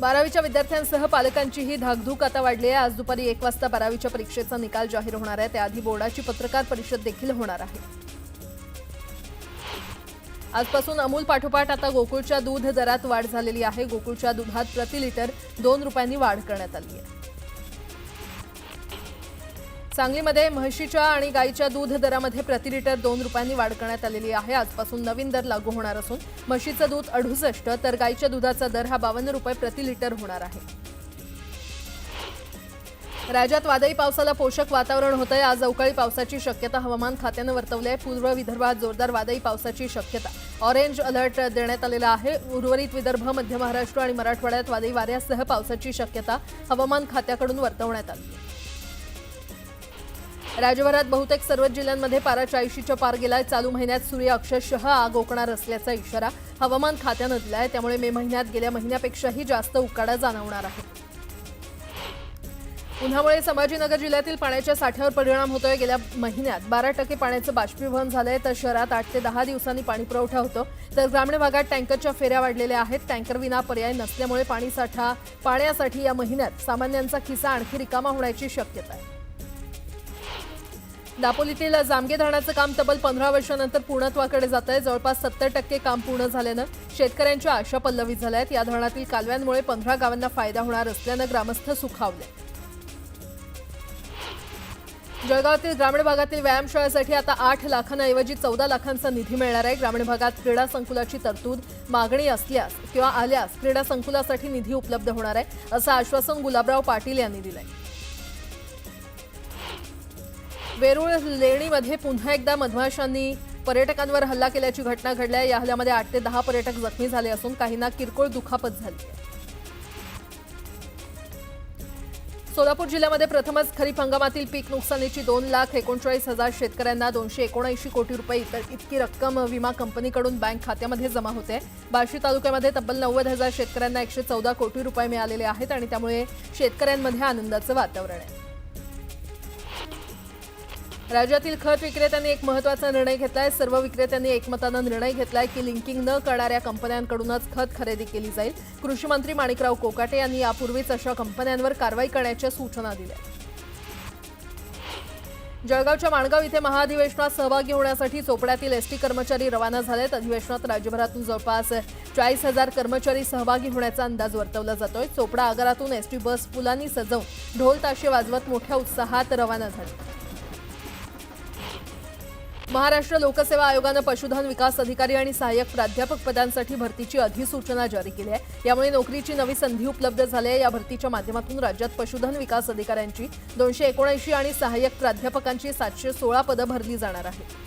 12वीच्या विद्यार्थ्यांसह पालकांचीही धाकधूक आता वाढली आहे। आज दुपारी 1 वाजता 12वीच्या परीक्षेचा निकाल जाहीर होणार आहे। त्याआधी बोर्डाची पत्रकार परिषद देखील होणार आहे। आजपासून अमूल पाठोपाठ आता गोकुळच्या दूध दरात वाढ झालेली आहे। गोकुळच्या दुधात प्रति लिटर 2 रुपयांनी वाढ करण्यात आली आहे। सांगलीमध्ये म्हशीच्या आणि गाईच्या दूध दरामध्ये प्रति लिटर 2 रुपयांनी वाढ करण्यात आलेली आहे। आजपासून नवीन दर लागू होणार असून म्हशीचं दूध 68 तर गाईच्या दुधाचा दर हा 52 रुपये प्रति लिटर होणार आहे। राज्यात वादळी पावसाला पोषक वातावरण होतंय। आज अवकाळी पावसाची शक्यता हवामान खात्यानं वर्तवली आहे। पूर्व विदर्भात जोरदार वादळी पावसाची शक्यता ऑरेंज अलर्ट देण्यात आलेला आहे। उर्वरित विदर्भ, मध्य महाराष्ट्र आणि मराठवाड्यात वादळी वाऱ्यासह पावसाची शक्यता हवामान खात्याकडून वर्तवण्यात आली आहे। राज्यभरात बहुतेक सर्वच जिल्ह्यांमध्ये पारा 40च्या पार गेलाय। चालू महिन्यात सूर्य अक्षरशः आग ओकणार असल्याचा इशारा हवामान खात्यानं दिलाय। त्यामुळे मे महिन्यात गेल्या महिन्यापेक्षाही जास्त उकाडा जाणवणार आहे। उन्हामुळे संभाजीनगर जिल्ह्यातील पाण्याच्या साठ्यावर परिणाम होतोय। गेल्या महिन्यात 12% पाण्याचं बाष्पीभवन झालंय तर शहरात 8 ते 10 दिवसांनी पाणी पुरवठा होतो तर ग्रामीण भागात टँकरच्या फेऱ्या वाढलेल्या आहेत। टँकर विना पर्याय नसल्यामुळे पाण्यासाठी या महिन्यात सामान्यांचा खिसा आणखी रिकामा होण्याची शक्यता आहे। दापोलीतील जामगे धरणाचं काम तब्बल 15 वर्षांनंतर पूर्णत्वाकडे जात आहे। जवळपास 70% काम पूर्ण झाल्यानं शेतकऱ्यांच्या आशा पल्लवित झाल्या आहेत। या धरणातील कालव्यांमुळे 15 गावांना फायदा होणार असल्यानं ग्रामस्थ सुखावले। जळगावातील ग्रामीण भागातील व्यायामशाळेसाठी आता 8 लाखांऐवजी 14 लाखांचा निधी मिळणार आहे। ग्रामीण भागात क्रीडा संकुलाची तरतूद मागणी असल्यास किंवा आल्यास क्रीडा संकुलासाठी निधी उपलब्ध होणार आहे असं आश्वासन गुलाबराव पाटील यांनी दिलंय। वेरूळ लेणीमध्ये पुन्हा एकदा मधमाशांनी पर्यटकांवर हल्ला केल्याची घटना घडली आहे। या हल्ल्यामध्ये 8 ते 10 पर्यटक जखमी झाले असून काहींना किरकोळ दुखापत झाली आहे। सोलापूर जिल्ह्यामध्ये प्रथमच खरीप हंगामातील पीक नुकसानीची 2,39,000 शेतकऱ्यांना 279 कोटी रुपये इतकी रक्कम विमा कंपनीकडून बँक खात्यामध्ये जमा होते। बार्शी तालुक्यामध्ये तब्बल 90,000 शेतकऱ्यांना 114 कोटी रुपये मिळालेले आहेत आणि त्यामुळे शेतकऱ्यांमध्ये आनंदाचं वातावरण आहे। राज्यातील खत विक्रेत्यांनी एक महत्त्वाचा निर्णय घेतलाय। सर्व विक्रेत्यांनी एकमतानं निर्णय घेतलाय की लिंकिंग न करणाऱ्या कंपन्यांकडूनच खत खरेदी केली जाईल। कृषी मंत्री माणिकराव कोकाटे यांनी यापूर्वीच अशा कंपन्यांवर कारवाई करण्याच्या सूचना दिल्या। जळगावच्या माणगाव इथे महाअधिवेशनात सहभागी होण्यासाठी चोपड्यातील एसटी कर्मचारी रवाना झालेत। अधिवेशनात राज्यभरातून जवळपास 40,000 कर्मचारी सहभागी होण्याचा अंदाज वर्तवला जातोय। चोपडा आगारातून एसटी बस फुलांनी सजवून ढोल ताशे वाजवत मोठ्या उत्साहात रवाना झाली। महाराष्ट्र लोकसेवा आयोगानं पशुधन विकास अधिकारी आणि सहाय्यक प्राध्यापक पदांसाठी भरतीची अधिसूचना जारी केली आहे। यामुळे नोकरीची नवी संधी उपलब्ध झाली आहे। या भरतीच्या माध्यमातून राज्यात पशुधन विकास अधिकाऱ्यांची 279 आणि सहाय्यक प्राध्यापकांची 716 पदं भरली जाणार आहेत।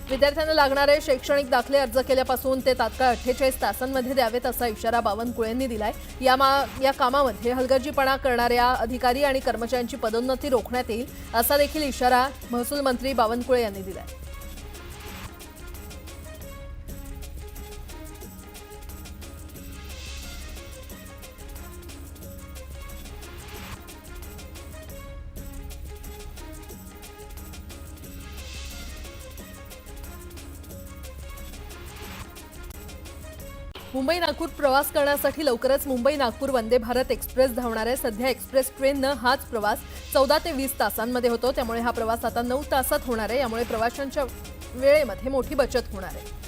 विद्यार्थ्यांना लागणारे शैक्षणिक दाखले अर्ज केल्यापासून ते तात्काळ 48 तासांमध्ये द्यावेत असा इशारा बावनकुळेंनी दिलाय। या कामामध्ये हलगर्जीपणा करणाऱ्या अधिकारी आणि कर्मचाऱ्यांची पदोन्नती रोखण्यात येईल असा देखील इशारा महसूल मंत्री बावनकुळे यांनी दिलाय। मुंबई नागपूर प्रवास करण्यासाठी लवकरच मुंबई नागपूर वंदे भारत एक्सप्रेस धावणार आहे। सध्या एक्सप्रेस ट्रेननं हाच प्रवास 14 ते 20 तासांमध्ये होतो। त्यामुळे हा प्रवास आता 9 तासात होणार आहे। यामुळे प्रवाशांच्या वेळेमध्ये मोठी बचत होणार आहे।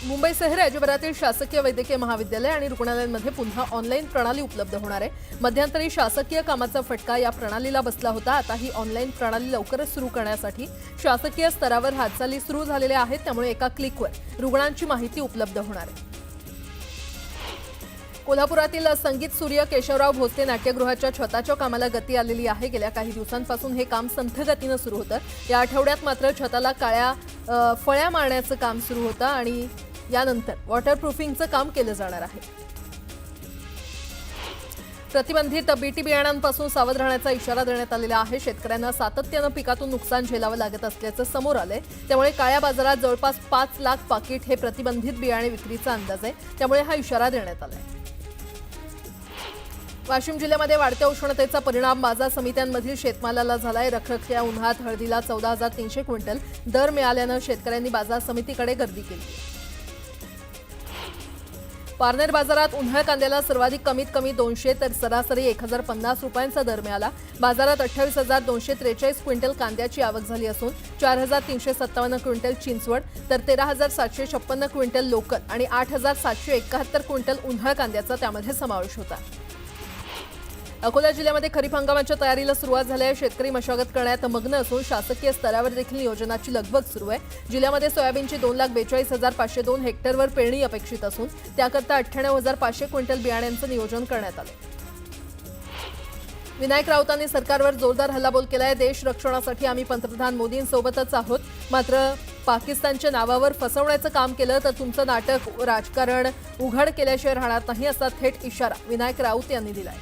मुंबईसह राज्यभरातील शासकीय वैद्यकीय महाविद्यालय आणि रुग्णालयांमध्ये पुन्हा ऑनलाईन प्रणाली उपलब्ध होणार आहे। मध्यंतरी शासकीय कामाचा फटका या प्रणालीला बसला होता। आता ही ऑनलाईन प्रणाली लवकरच सुरू करण्यासाठी शासकीय स्तरावर हालचाली सुरू झालेल्या आहेत। त्यामुळे एका क्लिकवर रुग्णांची माहिती उपलब्ध होणार आहे। कोल्हापुरातील संगीत सूर्य केशवराव भोसले नाट्यगृहाच्या छताच्या कामाला गती आलेली आहे। गेल्या काही दिवसांपासून हे काम संथ गतीनं सुरू होतं। या आठवड्यात मात्र छताला काळ्या फळ्या मारण्याचं काम सुरू होतं आणि यानंतर वॉटरप्रूफिंगचं काम केलं जाणार आहे। प्रतिबंधित बीटी बियाणांपासून सावध राहण्याचा इशारा देण्यात आलेला आहे। शेतकऱ्यांना सातत्यानं पिकातून नुकसान झेलावं लागत असल्याचं समोर आलंय। त्यामुळे काळ्या बाजारात जवळपास 5 लाख पाकिट हे प्रतिबंधित बियाणे विक्रीचा अंदाज आहे। त्यामुळे हा इशारा देण्यात आलाय। वाशिम जिल्ह्यामध्ये वाढत्या उष्णतेचा परिणाम बाजार समित्यांमधील शेतमालाला झालाय। रखरखत्या उन्हात हळदीला 14,300 क्विंटल दर मिळाल्यानं शेतकऱ्यांनी बाजार समितीकडे गर्दी केली। पारनेर बाजारात उन्हाळ कांद्याला सर्वाधिक कमीत कमी 200 तर सरासरी 1050 रुपयांचा दर मिळाला। बाजारात 28,243 क्विंटल कांद्याची आवक झाली असून 4,357 क्विंटल चिंचवड तर 13,756 क्विंटल लोकल आणि 8,771 क्विंटल उन्हाळ कांद्याचा त्यामध्ये समावेश होता। अकोला जिल्ह्यामध्ये खरीप हंगामाच्या तयारीला सुरुवात झाली आहे। शेतकरी मशागत करण्यात मग्न असून शासकीय स्तरावर देखील नियोजनाची लगबग सुरू आहे। जिल्ह्यामध्ये सोयाबीनची 2,42,502 हेक्टरवर पेरणी अपेक्षित असून त्याकरता 98,500 क्विंटल बियाण्यांचं नियोजन करण्यात आलं। विनायक राऊतांनी सरकारवर जोरदार हल्लाबोल केलाय। देश रक्षणासाठी आम्ही पंतप्रधान मोदींसोबतच आहोत, मात्र पाकिस्तानच्या नावावर फसवण्याचं काम केलं तर तुमचं नाटक राजकारण उघड केल्याशिवाय राहणार नाही, असा थेट इशारा विनायक राऊत यांनी दिलाय।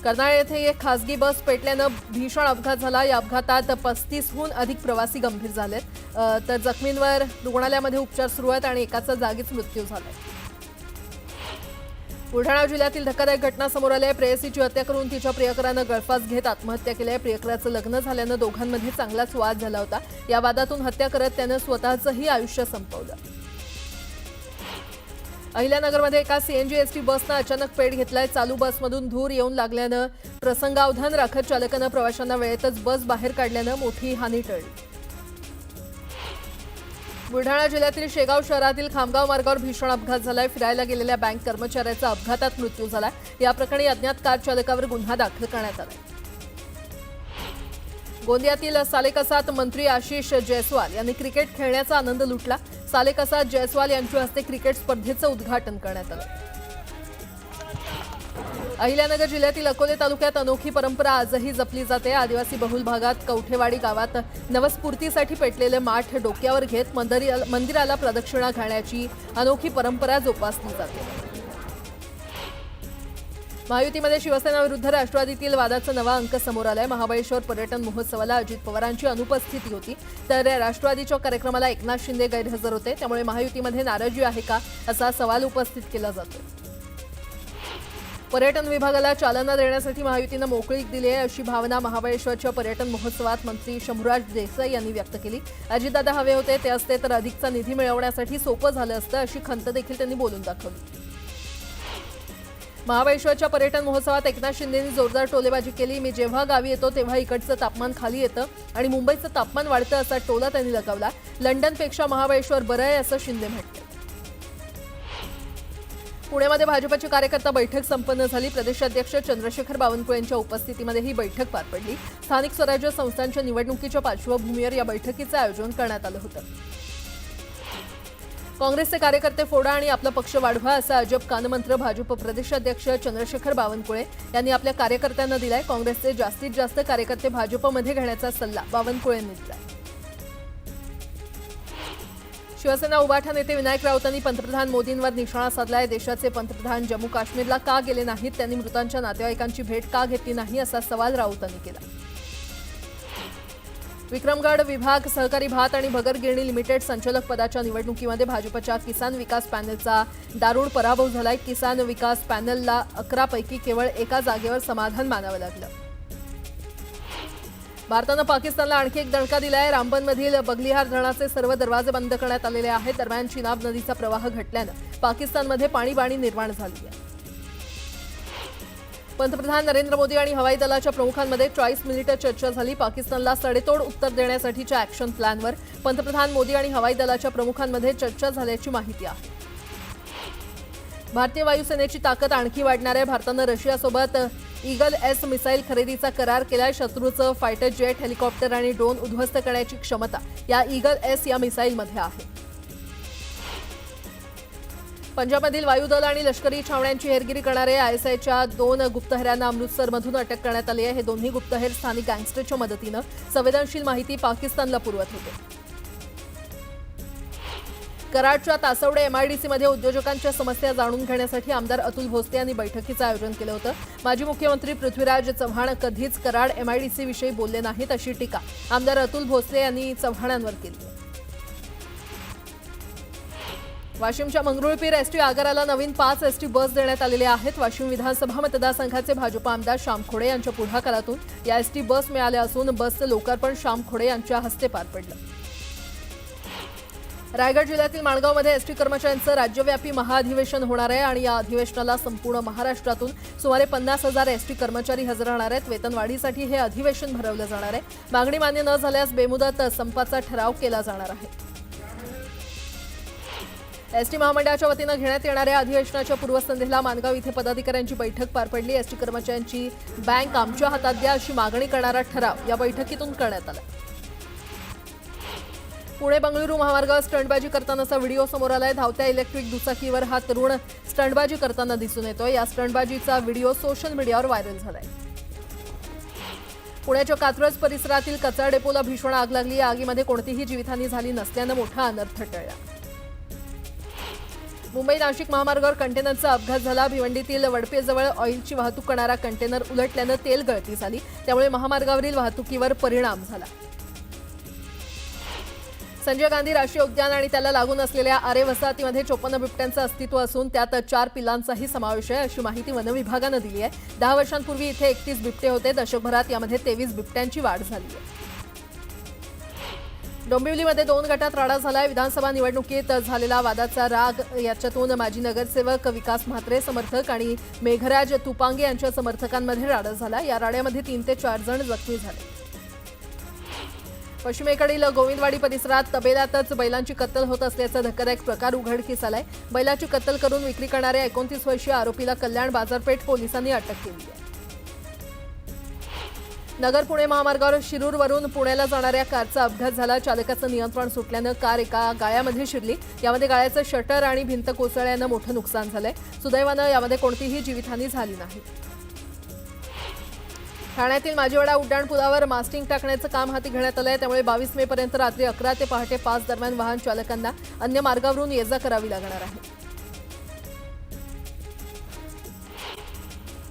कर्नाळ येथे एक खासगी बस पेटल्यानं भीषण अपघात झाला। या अपघातात 35हून अधिक प्रवासी गंभीर झालेत तर जखमींवर रुग्णालयामध्ये उपचार सुरू आहेत आणि एकाचा जागीच मृत्यू झालाय। बुलढाणा जिल्ह्यातील धक्कादायक घटना समोर आली आहे। प्रेयसीची हत्या करून तिच्या प्रियकरानं गळफास घेत आत्महत्या केली आहे। प्रियकराचं लग्न झाल्यानं दोघांमध्ये चांगलाच वाद झाला होता। या वादातून हत्या करत त्यानं स्वतःचंही आयुष्य संपवलं। अहिल्यानगरमध्ये एका सीएनजी एसटी बसनं अचानक पेट घेतलाय। चालू बसमधून धूर येऊन लागल्यानं प्रसंगावधान राखत चालकानं प्रवाशांना वेळेतच बस बाहेर काढल्यानं मोठी हानी टळली। बुलढाणा जिल्ह्यातील शेगाव शहरातील खामगाव मार्गावर भीषण अपघात झालाय। फिरायला गेलेल्या बँक कर्मचाऱ्याचा अपघातात मृत्यू झालाय। या प्रकरणी अज्ञात कार चालकावर गुन्हा दाखल करण्यात आलाय। गोंदियातील सालेकसात मंत्री आशिष जयस्वाल यांनी क्रिकेट खेळण्याचा आनंद लुटला। सालेकसात जयस्वाल यांच्या हस्ते क्रिकेट स्पर्धेचं उद्घाटन करण्यात आलं। अहिल्यानगर जिल्ह्यातील अकोले तालुक्यात अनोखी परंपरा आजही जपली जाते। आदिवासी बहुल भागात कवठेवाडी गावात नवस्फूर्तीसाठी पेटलेले माठ डोक्यावर घेत मंदिराला प्रदक्षिणा घालण्याची अनोखी परंपरा जोपासली जाते। महायुतीमध्ये शिवसेना विरुद्ध राष्ट्रवादीतील वादाचा नवा अंक समोर आलाय। महाबळेश्वर पर्यटन महोत्सवाला अजित पवारांची अनुपस्थिती होती तर राष्ट्रवादीच्या कार्यक्रमाला एकनाथ शिंदे गैरहजर होते, त्यामुळे महायुतीमध्ये नाराजी आहे का असा सवाल उपस्थित केला जातो। पर्यटन विभागाला चालना देण्यासाठी महायुतीनं मोकळीक दिली आहे अशी भावना महाबळेश्वरच्या पर्यटन महोत्सवात मंत्री शंभूराज देसाई यांनी व्यक्त केली। अजितदादा हवे होते ते असते तर अधिकचा निधी मिळवण्यासाठी सोपं झालं असतं अशी खंत देखील त्यांनी बोलून दाखवली। महाबळेश्वरच्या पर्यटन महोत्सवात एकनाथ शिंदेंनी जोरदार टोलेबाजी केली। मी जेव्हा गावी येतो तेव्हा इकडचं तापमान खाली येतं आणि मुंबईचं तापमान वाढतं असा टोला त्यांनी लगावला। लंडनपेक्षा महाबळेश्वर बरं आहे असं शिंदे म्हटले। पुण्यामध्ये भाजपची कार्यकर्ता बैठक संपन्न झाली। प्रदेशाध्यक्ष चंद्रशेखर बावनकुळे यांच्या उपस्थितीमध्ये ही बैठक पार पडली। स्थानिक स्वराज्य संस्थांच्या निवडणुकीच्या पार्श्वभूमीवर या बैठकीचं आयोजन करण्यात आलं होतं। काँग्रेसचे कार्यकर्ते फोडा आणि आपला पक्ष वाढवा असा अजब कानमंत्र भाजप प्रदेशाध्यक्ष चंद्रशेखर बावनकुळे यांनी आपल्या कार्यकर्त्यांना दिलाय। काँग्रेसचे जास्तीत जास्त कार्यकर्ते भाजपमध्ये घेण्याचा सल्ला बावनकुळे यांनी दिलाय। शिवसेना उबाठा नेते विनायक राऊतांनी पंतप्रधान मोदींवर निशाणा साधलाय। देशाचे पंतप्रधान जम्मू काश्मीरला का गेले नाहीत, त्यांनी मृतांच्या नातेवाईकांची भेट का घेतली नाही असा सवाल राऊतांनी केला। विक्रमगड विभाग सहकारी भात आणि भगर गिरणी लिमिटेड संचालक पदाच्या निवडणुकीमध्ये भाजपच्या किसान विकास पॅनलचा दारुण पराभव झालाय। किसान विकास पॅनलला 11 पैकी केवळ एका जागेवर समाधान मानावं लागलं। भारतानं पाकिस्तानला आणखी एक दणका दिलाय। रामबनमधील बगलिहार धरणाचे सर्व दरवाजे बंद करण्यात आलेले आहेत। दरम्यान चिनाब नदीचा प्रवाह घटल्यानं पाकिस्तानमध्ये पाणीबाणी निर्माण झाली आहे। पंतप्रधान नरेंद्र मोदी आणि हवाई दलाच्या प्रमुखांमध्ये 40 मिनिटं चर्चा झाली। पाकिस्तानला सडेतोड उत्तर देण्यासाठीच्या ॲक्शन प्लॅनवर पंतप्रधान मोदी आणि हवाई दलाच्या प्रमुखांमध्ये चर्चा झाल्याची माहिती आहे। भारतीय वायुसेनेची ताकद आणखी वाढणार आहे। भारतानं रशियासोबत ईगल एस मिसाईल खरेदीचा करार केलाय। शत्रूचं फायटर जेट, हेलिकॉप्टर आणि ड्रोन उद्ध्वस्त करण्याची क्षमता या ईगल एस या मिसाईलमध्ये आहे। पंजाबमधील वायुदल आणि लष्करी छावण्यांची हेरगिरी करणारे आयएसआयच्या 2 गुप्तहेरांना अमृतसरमधून अटक करण्यात आली आहे। हे दोन्ही गुप्तहेर स्थानिक गँगस्टरच्या मदतीनं संवेदनशील माहिती पाकिस्तानला पुरवत होते। कराडच्या तासवडे एमआयडीसीमध्ये उद्योजकांच्या समस्या जाणून घेण्यासाठी आमदार अतुल भोसले यांनी बैठकीचं आयोजन केलं होतं। माजी मुख्यमंत्री पृथ्वीराज चव्हाण कधीच कराड एमआयडीसीविषयी बोलले नाहीत अशी टीका आमदार अतुल भोसले यांनी चव्हाणांवर केली। वाशिमच्या मंगरुळपीर एसटी आगाराला नवीन 5 एसटी बस देण्यात आलेल्या आहेत। वाशिम विधानसभा मतदारसंघाचे भाजप आमदार श्याम खोडे यांच्या पुढाकारातून या एसटी बस मिळाल्या असून बसचं लोकार्पण श्याम खोडे यांच्या हस्ते पार पडलं। रायगड जिल्ह्यातील माणगावमध्ये एसटी कर्मचाऱ्यांचं राज्यव्यापी महाअधिवेशन होणार आहे आणि या अधिवेशनाला संपूर्ण महाराष्ट्रातून सुमारे 50,000 एसटी कर्मचारी हजर राहणार आहेत. वेतनवाढीसाठी हे अधिवेशन भरवलं जाणार आहे. मागणी मान्य न झाल्यास बेमुदत संपाचा ठराव केला जाणार आहे. एसटी महामंडळाच्या वतीनं घेण्यात येणाऱ्या अधिवेशनाच्या पूर्वसंध्येला माणगाव इथे पदाधिकाऱ्यांची बैठक पार पडली. एसटी कर्मचाऱ्यांची बँक आमच्या हातात द्या अशी मागणी करणारा ठराव या बैठकीतून करण्यात आला. पुणे बंगळुरू महामार्गावर स्टंटबाजी करतानाचा व्हिडिओ समोर आलाय. धावत्या इलेक्ट्रिक दुचाकीवर हा तरुण स्टंटबाजी करताना दिसून येतोय. या स्टंटबाजीचा व्हिडिओ सोशल मीडियावर व्हायरल झालाय. पुण्याच्या कात्रज परिसरातील कचरा डेपोला भीषण आग लागली. या आगीमध्ये कोणतीही जीवितहानी झाली नसल्यानं मोठा अनर्थ टळला. मुंबई नाशिक महामार्गावर कंटेनरचा अपघात झाला. भिवंडीतील वडपेजवळ ऑइलची वाहतूक करणारा कंटेनर उलटल्यानं तेल गळती झाली. त्यामुळे महामार्गावरील वाहतुकीवर परिणाम झाला. संजय गांधी राष्ट्रीय उद्यान आणि त्याला लागून असलेल्या आरे वसाहतीमध्ये 54 बिबट्यांचं अस्तित्व असून त्यात 4 पिल्लांचाही समावेश आहे अशी माहिती वन विभागानं दिली आहे. 10 वर्षांपूर्वी इथे 31 बिबटे होते. दशकभरात यामध्ये 23 बिबट्यांची वाढ झाली आहे. डोंबिवलीमध्ये 2 गटात राडा झालाय. विधानसभा निवडणुकीत झालेला वादाचा राग याच्यातून माजी नगरसेवक विकास म्हात्रे समर्थक आणि मेघराज तुपांगे यांच्या समर्थकांमध्ये राडा झाला. या राड्यामध्ये 3 ते 4 जण जखमी झाले. पश्चिमेकडील गोविंदवाडी परिसरात तबेल्यातच बैलांची कत्तल होत असल्याचा धक्कादायक प्रकार उघडकीस आलाय. बैलाची कत्तल करून विक्री करणाऱ्या 29 वर्षीय आरोपीला कल्याण बाजारपेठ पोलिसांनी अटक केली आहे. नगर पुणे महामार्गावर शिरूरवरून पुण्याला जाणाऱ्या कारचा अपघात झाला. चालकाचं नियंत्रण सुटल्यानं कार एका गाळ्यामध्ये शिरली. यामध्ये गाळ्याचं शटर आणि भिंत कोसळल्यानं मोठं नुकसान झालंय. सुदैवानं यामध्ये कोणतीही जीवितहानी झाली नाही. ठाण्यातील माजीवाडा उड्डाणपुलावर मास्टिंग टाकण्याचं काम हाती घेण्यात आलंय. त्यामुळे 22 मे पर्यंत रात्री 11 ते पहाटे 5 दरम्यान वाहन चालकांना अन्य मार्गावरून ये जा करावी लागणार आहे.